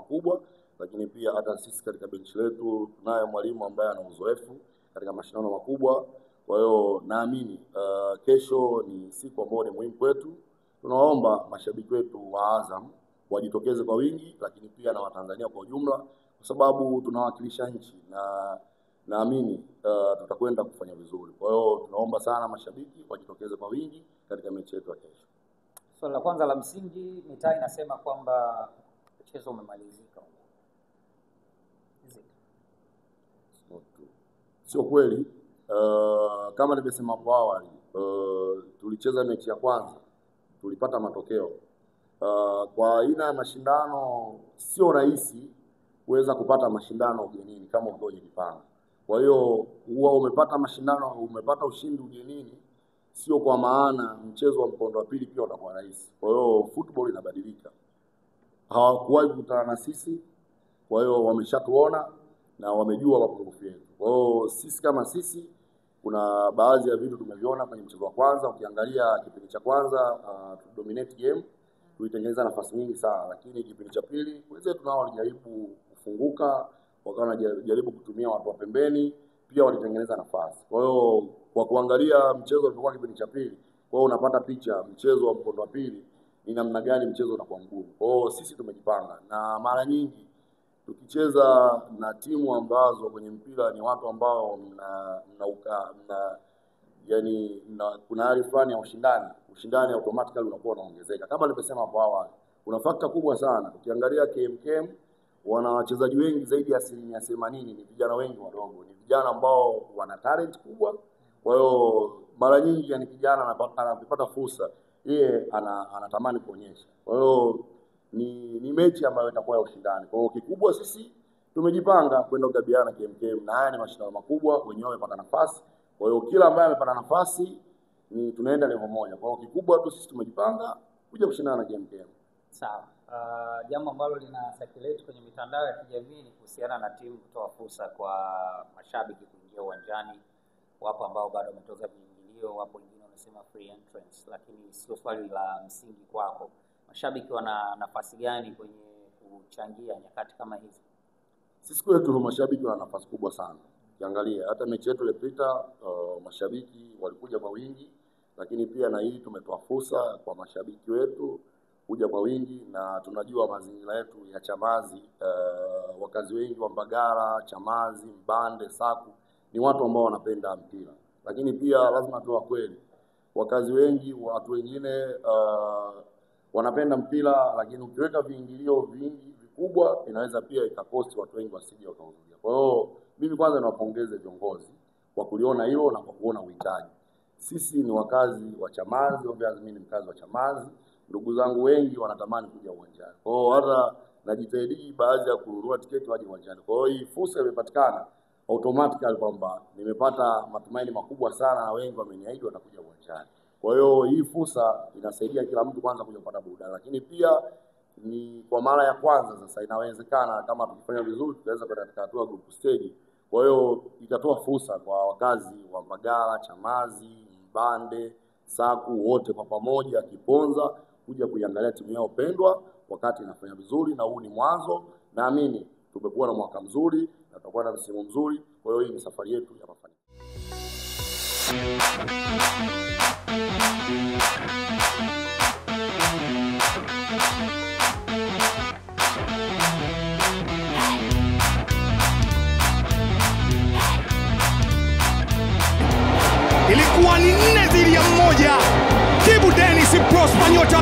makubwa, lakini pia hata sisi katika benchi letu tunaye mwalimu ambaye ana uzoefu katika mashindano makubwa. Kwa hiyo naamini kesho ni siku ambayo ni muhimu kwetu. Tunaomba mashabiki wetu wa Azam wajitokeze kwa wingi, lakini pia na Watanzania kwa ujumla, kwa sababu tunawakilisha nchi na naamini tutakwenda kufanya vizuri. Kwa hiyo tunaomba sana mashabiki wajitokeze kwa wingi katika mechi yetu ya kesho. Swali la kwanza la msingi, mitaa inasema kwamba mchezo umemalizika. Sio kweli. Kama nimesema hapo awali, tulicheza mechi ya kwanza, tulipata matokeo. Kwa aina ya mashindano sio rahisi kuweza kupata mashindano ugenini kama ulivyojipanga. Kwa hiyo huwa umepata mashindano, umepata ushindi ugenini, sio kwa maana mchezo wa mkondo wa pili pia utakuwa rahisi. Kwa hiyo football inabadilika. Hawakuwahi kukutana na sisi, kwa hiyo wameshatuona na wamejua mapungufu yetu. Kwa hiyo sisi kama sisi, kuna baadhi ya vitu tumeviona kwenye mchezo wa kwanza. Ukiangalia kipindi cha kwanza dominate game, tulitengeneza nafasi nyingi sana, lakini kipindi cha pili wenzetu nao walijaribu kufunguka, wakawa wanajaribu kutumia watu wa pembeni, pia walitengeneza nafasi. Kwa hiyo kwa kuangalia mchezo ulikuwa kipindi cha pili, kwa hiyo unapata picha mchezo wa mkondo wa pili ni namna gani mchezo unakuwa mgumu. Kwa hiyo sisi tumejipanga, na mara nyingi tukicheza na timu ambazo kwenye mpira ni watu ambao kuna hali fulani ya ushindani automatically unakuwa unaongezeka. Kama nilivyosema hapo awali, kuna fakta kubwa sana. Ukiangalia KMKM wana wachezaji wengi zaidi ya 80% ni vijana wengi wadogo, ni vijana ambao wana talent kubwa. Kwa hiyo mara nyingi yani kijana anapopata fursa yeye anatamani kuonyesha. Kwa hiyo ni mechi ambayo itakuwa ya ushindani. Kwa hiyo kikubwa sisi tumejipanga kwenda kukabiliana KMKM, na haya ni mashindano makubwa, wenyewe wamepata nafasi. Kwa hiyo kila ambaye amepata nafasi ni tunaenda level moja. Kwa hiyo kikubwa tu sisi tumejipanga kuja kushindana na KMKM. Sawa. Jambo ambalo lina circulate kwenye mitandao ya kijamii ni kuhusiana na timu kutoa fursa kwa mashabiki kuingia uwanjani. Wapo ambao bado wametoza viingilio, wapo wengine wanasema free entrance, lakini sio swali la msingi kwako. Mashabiki wana nafasi gani kwenye kuchangia nyakati kama hizi? Sisi kwetu mashabiki wana nafasi kubwa sana. Ukiangalia hata mechi yetu iliyopita mashabiki walikuja kwa wingi, lakini pia na hii tumetoa fursa kwa mashabiki wetu kuja kwa wingi, na tunajua mazingira yetu ya Chamazi, wakazi wengi wa Mbagala, Chamazi, Mbande, Saku ni watu ambao wanapenda mpira. Lakini pia lazima tuwe kweli, wakazi wengi, watu wengine wanapenda mpira, lakini ukiweka viingilio vingi vikubwa inaweza pia ikakosti watu wengi wasije wakahudhuria. Kwa hiyo mimi kwanza niwapongeze viongozi kwa kuliona hilo na kwa kuona uhitaji. Sisi ni wakazi wa Chamazi, mimi ni mkazi wa Chamazi. Ndugu zangu wengi wanatamani kuja uwanjani. Kwa hiyo hata najitahidi baadhi ya kununua tiketi waje uwanjani. Kwa hiyo hii fursa imepatikana automatically kwamba nimepata matumaini makubwa sana, na wengi wameniahidi watakuja uwanjani. Kwa hiyo hii fursa inasaidia kila mtu kwanza kuja kupata burudani, lakini pia ni kwa mara ya kwanza sasa inawezekana kama tukifanya vizuri tutaweza kwenda katika hatua group stage. Kwa hiyo itatoa fursa kwa wakazi wa Mbagala, Chamazi, Mbande, Saku wote kwa pamoja Kiponza kuja kuiangalia timu yao pendwa wakati inafanya vizuri, na huu ni mwanzo. Naamini tumekuwa na mwaka mzuri na tutakuwa na msimu mzuri. Kwa hiyo hii ni safari yetu ya mafanikio. Ilikuwa ni 4-1. Kibu Dennis Prosper nyota